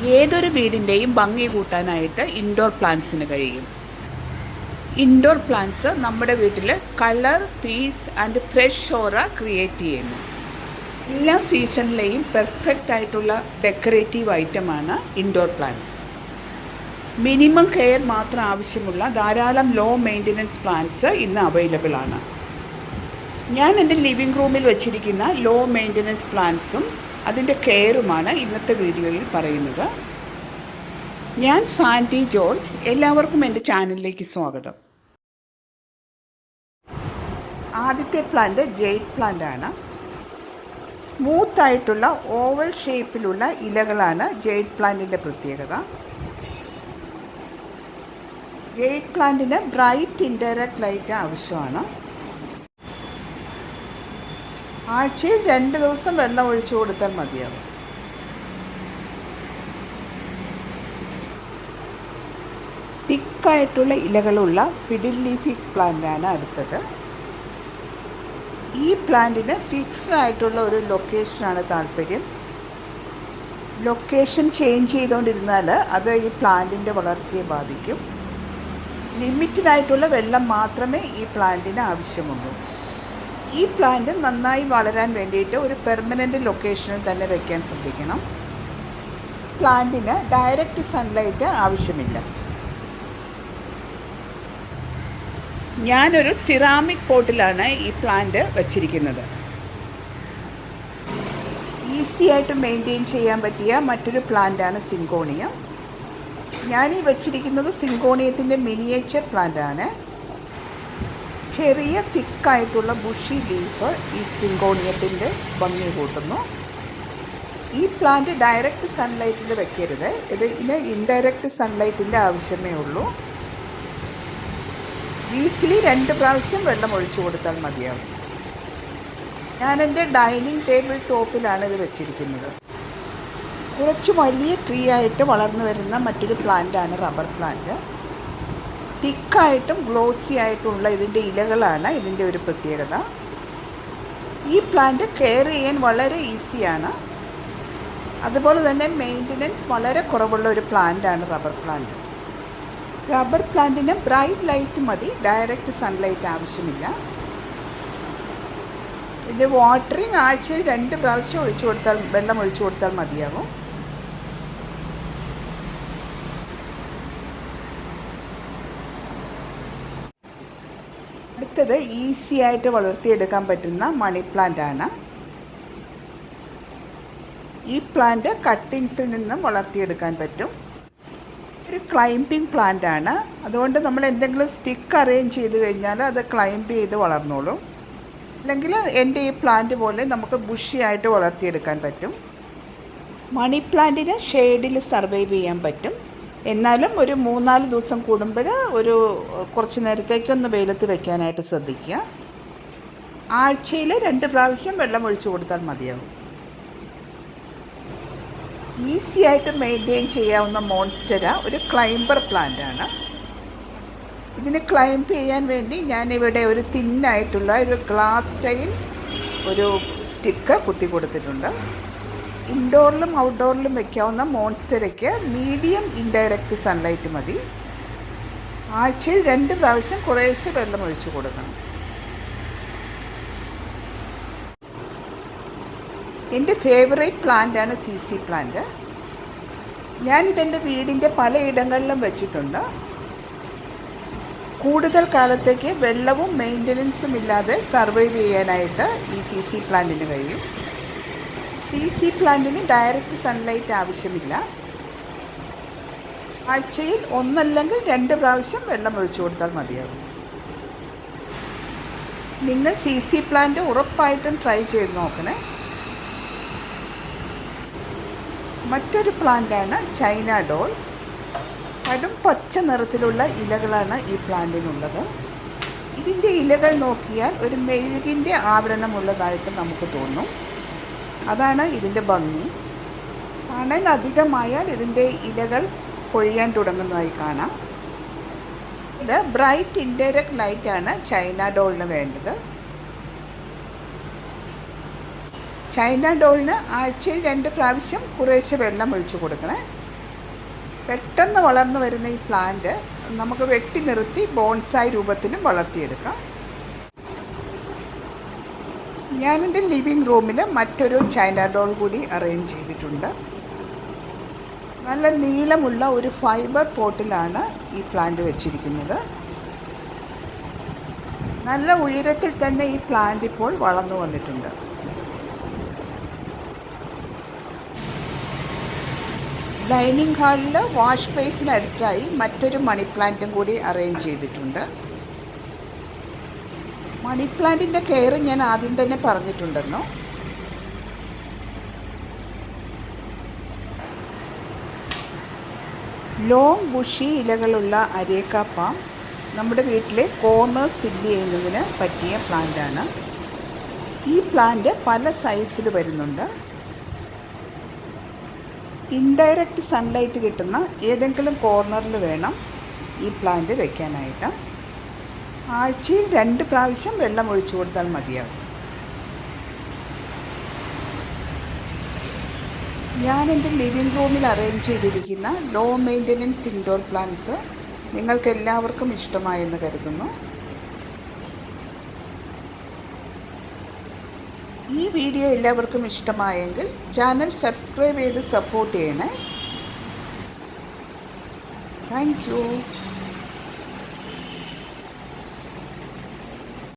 ഏതൊരു വീടിൻ്റെയും ഭംഗി കൂട്ടാനായിട്ട് ഇൻഡോർ പ്ലാന്റ്സിന് കഴിയും. ഇൻഡോർ പ്ലാന്റ്സ് നമ്മുടെ വീട്ടിൽ colour, piece and fresh aura create ചെയ്യുന്നു. എല്ലാ സീസണിലെയും പെർഫെക്റ്റ് ആയിട്ടുള്ള ഡെക്കറേറ്റീവ് ഐറ്റമാണ് ഇൻഡോർ പ്ലാന്റ്സ്. മിനിമം കെയർ മാത്രം ആവശ്യമുള്ള ധാരാളം ലോ മെയിൻ്റനൻസ് പ്ലാന്റ്സ് ഇന്ന് അവൈലബിൾ ആണ്. ഞാൻ എൻ്റെ ലിവിംഗ് റൂമിൽ വച്ചിരിക്കുന്ന ലോ മെയിൻ്റനൻസ് പ്ലാന്റ്സും അതിൻ്റെ കെയറുമാണ് ഇന്നത്തെ വീഡിയോയിൽ പറയുന്നത്. ഞാൻ സാൻഡി ജോർജ്. എല്ലാവർക്കും എൻ്റെ ചാനലിലേക്ക് സ്വാഗതം. ആദ്യത്തെ പ്ലാന്റ് ജെയ്ഡ് പ്ലാന്റ് ആണ്. സ്മൂത്ത് ആയിട്ടുള്ള ഓവൽ ഷേപ്പിലുള്ള ഇലകളാണ് ജെയ്ഡ് പ്ലാന്റിൻ്റെ പ്രത്യേകത. ജെയ്ഡ് പ്ലാന്റിന് ബ്രൈറ്റ് ഇൻഡയറക്റ്റ് ലൈറ്റ് ആവശ്യമാണ്. ആഴ്ചയിൽ 2 ദിവസം വെള്ളം ഒഴിച്ചു കൊടുത്താൽ മതിയാവും. തിക്കായിട്ടുള്ള ഇലകളുള്ള ഫിഡിൽ ലീഫി പ്ലാന്റാണ് അടുത്തത്. ഈ പ്ലാന്റിന് ഫിക്സ്ഡ് ആയിട്ടുള്ള ഒരു ലൊക്കേഷനാണ് താല്പര്യം. ലൊക്കേഷൻ ചേഞ്ച് ചെയ്തുകൊണ്ടിരുന്നാൽ അത് ഈ പ്ലാന്റിൻ്റെ വളർച്ചയെ ബാധിക്കും. ലിമിറ്റഡായിട്ടുള്ള വെള്ളം മാത്രമേ ഈ പ്ലാന്റിന് ആവശ്യമുള്ളൂ. ഈ പ്ലാന്റ് നന്നായി വളരാൻ വേണ്ടിയിട്ട് ഒരു പെർമനൻ്റ് ലൊക്കേഷനിൽ തന്നെ വയ്ക്കാൻ ശ്രദ്ധിക്കണം. പ്ലാന്റിന് ഡയറക്റ്റ് സൺലൈറ്റ് ആവശ്യമില്ല. ഞാനൊരു സിറാമിക് പോട്ടിലാണ് ഈ പ്ലാന്റ് വച്ചിരിക്കുന്നത്. ഈസി ആയിട്ട് മെയിൻറ്റെയിൻ ചെയ്യാൻ പറ്റിയ മറ്റൊരു പ്ലാന്റാണ് സിങ്കോണിയം. ഞാനീ വച്ചിരിക്കുന്നത് സിങ്കോണിയത്തിൻ്റെ മിനിയേച്ചർ പ്ലാന്റാണ്. ചെറിയ തിക്കായിട്ടുള്ള ബുഷി ലീഫ് ഈ സിങ്കോണിയത്തിൻ്റെ ഭംഗി കൂട്ടുന്നു. ഈ പ്ലാന്റ് ഡയറക്റ്റ് സൺലൈറ്റിൽ വെക്കരുത്. ഇതിന് ഇൻഡയറക്റ്റ് സൺലൈറ്റിൻ്റെ ആവശ്യമേ ഉള്ളൂ. വീക്കിലി 2 പ്രാവശ്യം വെള്ളം ഒഴിച്ചു കൊടുത്താൽ മതിയാവും. ഞാനെൻ്റെ ഡൈനിങ് ടേബിൾ ടോപ്പിലാണ് ഇത് വെച്ചിരിക്കുന്നത്. കുറച്ച് വലിയ ട്രീ ആയിട്ട് വളർന്നു വരുന്ന മറ്റൊരു പ്ലാന്റാണ് റബ്ബർ പ്ലാന്റ്. തിക്കായിട്ടും ഗ്ലോസി ആയിട്ടുള്ള ഇതിൻ്റെ ഇലകളാണ് ഇതിൻ്റെ ഒരു പ്രത്യേകത. ഈ പ്ലാന്റ് കെയർ ചെയ്യാൻ വളരെ ഈസിയാണ്. അതുപോലെ തന്നെ മെയിൻ്റനൻസ് വളരെ കുറവുള്ള ഒരു പ്ലാന്റാണ് റബ്ബർ പ്ലാന്റ്. റബ്ബർ പ്ലാന്റിന് ബ്രൈറ്റ് ലൈറ്റ് മതി, ഡയറക്റ്റ് സൺലൈറ്റ് ആവശ്യമില്ല. ഇതിൻ്റെ വാട്ടറിങ് ആഴ്ചയിൽ 2 പ്രാവശ്യം വെള്ളം ഒഴിച്ചു കൊടുത്താൽ മതിയാകും. അടുത്തത് ഈസി ആയിട്ട് വളർത്തിയെടുക്കാൻ പറ്റുന്ന മണി പ്ലാന്റ് ആണ്. ഈ പ്ലാന്റ് കട്ടിങ്സിൽ നിന്നും വളർത്തിയെടുക്കാൻ പറ്റും. ഒരു ക്ലൈംബിംഗ് പ്ലാന്റ് ആണ്. അതുകൊണ്ട് നമ്മൾ എന്തെങ്കിലും സ്റ്റിക്ക് അറേഞ്ച് ചെയ്ത് കഴിഞ്ഞാൽ അത് ക്ലൈംബ് ചെയ്ത് വളർന്നോളും. അല്ലെങ്കിൽ എൻ്റെ ഈ പ്ലാന്റ് പോലെ നമുക്ക് ബുഷിയായിട്ട് വളർത്തിയെടുക്കാൻ പറ്റും. മണി പ്ലാന്റിന് ഷെയ്ഡിൽ സർവൈവ് ചെയ്യാൻ പറ്റും. എന്നാലും ഒരു 3-4 ദിവസം കൂടുമ്പോൾ കുറച്ച് നേരത്തേക്കൊന്ന് വെയിലത്ത് വെക്കാനായിട്ട് ശ്രദ്ധിക്കുക. ആഴ്ചയിൽ 2 പ്രാവശ്യം വെള്ളം ഒഴിച്ചു കൊടുത്താൽ മതിയാവും. ഈസി ആയിട്ട് മെയിൻറ്റെയിൻ ചെയ്യാവുന്ന മോൺസ്റ്റര ഒരു ക്ലൈംബർ പ്ലാന്റ് ആണ്. ഇതിന് ക്ലൈംബ് ചെയ്യാൻ വേണ്ടി ഞാനിവിടെ ഒരു തിന്നായിട്ടുള്ള ഒരു ഗ്ലാസ് ടൈൽ ഒരു സ്റ്റിക്ക് കുത്തി കൊടുത്തിട്ടുണ്ട്. ഇൻഡോറിലും ഔട്ട്ഡോറിലും വയ്ക്കാവുന്ന മോൺസ്റ്ററയ്ക്ക് മീഡിയം ഇൻഡയറക്റ്റ് സൺലൈറ്റ് മതി. ആഴ്ചയിൽ 2 പ്രാവശ്യം കുറേശ്ശെ വെള്ളം ഒഴിച്ചു കൊടുക്കണം. എൻ്റെ ഫേവറേറ്റ് പ്ലാന്റാണ് CC പ്ലാന്റ്. ഞാനിതെൻ്റെ വീടിൻ്റെ പലയിടങ്ങളിലും വെച്ചിട്ടുണ്ട്. കൂടുതൽ കാലത്തേക്ക് വെള്ളവും മെയിൻ്റനൻസും ഇല്ലാതെ സർവൈവ് ചെയ്യാനായിട്ട് ഈ CC പ്ലാന്റിന് കഴിയും. CC പ്ലാന്റിന് ഡയറക്റ്റ് സൺലൈറ്റ് ആവശ്യമില്ല. ആഴ്ചയിൽ 1 അല്ലെങ്കിൽ 2 പ്രാവശ്യം വെള്ളം ഒഴിച്ചു കൊടുത്താൽ മതിയാകും. നിങ്ങൾ CC പ്ലാന്റ് ഉറപ്പായിട്ടും ട്രൈ ചെയ്ത് നോക്കണേ. മറ്റൊരു പ്ലാന്റാണ് ചൈന ഡോൾ. കടും പച്ച നിറത്തിലുള്ള ഇലകളാണ് ഈ പ്ലാന്റിനുള്ളത്. ഇതിൻ്റെ ഇലകൾ നോക്കിയാൽ ഒരു മെഴുകിൻ്റെ ആവരണമുള്ളതായിട്ട് നമുക്ക് തോന്നും. അതാണ് ഇതിൻ്റെ ഭംഗി. തണൽ അധികമായാൽ ഇതിൻ്റെ ഇലകൾ കൊഴിയാൻ തുടങ്ങുന്നതായി കാണാം. ഇത് ബ്രൈറ്റ് ഇൻഡയറക്റ്റ് ലൈറ്റാണ് ചൈന ഡോളിന് വേണ്ടത്. ചൈന ഡോളിന് ആഴ്ചയിൽ 2 പ്രാവശ്യം കുറേശ്ശെ വെള്ളം ഒഴിച്ചു കൊടുക്കണേ. പെട്ടെന്ന് വളർന്നു വരുന്ന ഈ പ്ലാന്റ് നമുക്ക് വെട്ടി നിർത്തി ബോൺസായി രൂപത്തിലും വളർത്തിയെടുക്കാം. ഞാനെൻ്റെ ലിവിങ് റൂമിൽ മറ്റൊരു ചൈന ഡോൾ കൂടി അറേഞ്ച് ചെയ്തിട്ടുണ്ട്. നല്ല നീളമുള്ള ഒരു ഫൈബർ പോട്ടിലാണ് ഈ പ്ലാന്റ് വെച്ചിരിക്കുന്നത്. നല്ല ഉയരത്തിൽ തന്നെ ഈ പ്ലാന്റ് ഇപ്പോൾ വളർന്നു വന്നിട്ടുണ്ട്. ഡൈനിങ് ഹാളിൽ വാഷ് ബേസിനടുത്തായി മറ്റൊരു മണി പ്ലാന്റും കൂടി അറേഞ്ച് ചെയ്തിട്ടുണ്ട്. മണി പ്ലാന്റിൻ്റെ കെയർ ഞാൻ ആദ്യം തന്നെ പറഞ്ഞിട്ടുണ്ടെന്നോ. ലോങ് ബുഷി ഇലകളുള്ള അരേക്ക പാം നമ്മുടെ വീട്ടിലെ കോർണേഴ്സ് ഫില്ല് ചെയ്യുന്നതിന് പറ്റിയ പ്ലാന്റാണ്. ഈ പ്ലാന്റ് പല സൈസിൽ വരുന്നുണ്ട്. ഇൻഡയറക്റ്റ് സൺലൈറ്റ് കിട്ടുന്ന ഏതെങ്കിലും കോർണറിൽ വേണം ഈ പ്ലാന്റ് വയ്ക്കാനായിട്ട്. ആഴ്ചയിൽ 2 പ്രാവശ്യം വെള്ളം ഒഴിച്ചു കൊടുത്താൽ മതിയാകും. ഞാൻ എൻ്റെ ലിവിങ് റൂമിൽ അറേഞ്ച് ചെയ്തിരിക്കുന്ന ലോ മെയിൻ്റനൻസ് ഇൻഡോർ പ്ലാന്റ്സ് നിങ്ങൾക്ക് എല്ലാവർക്കും ഇഷ്ടമായെന്ന് കരുതുന്നു. ഈ വീഡിയോ എല്ലാവർക്കും ഇഷ്ടമായെങ്കിൽ ചാനൽ സബ്സ്ക്രൈബ് ചെയ്ത് സപ്പോർട്ട് ചെയ്യണേ. Thank you.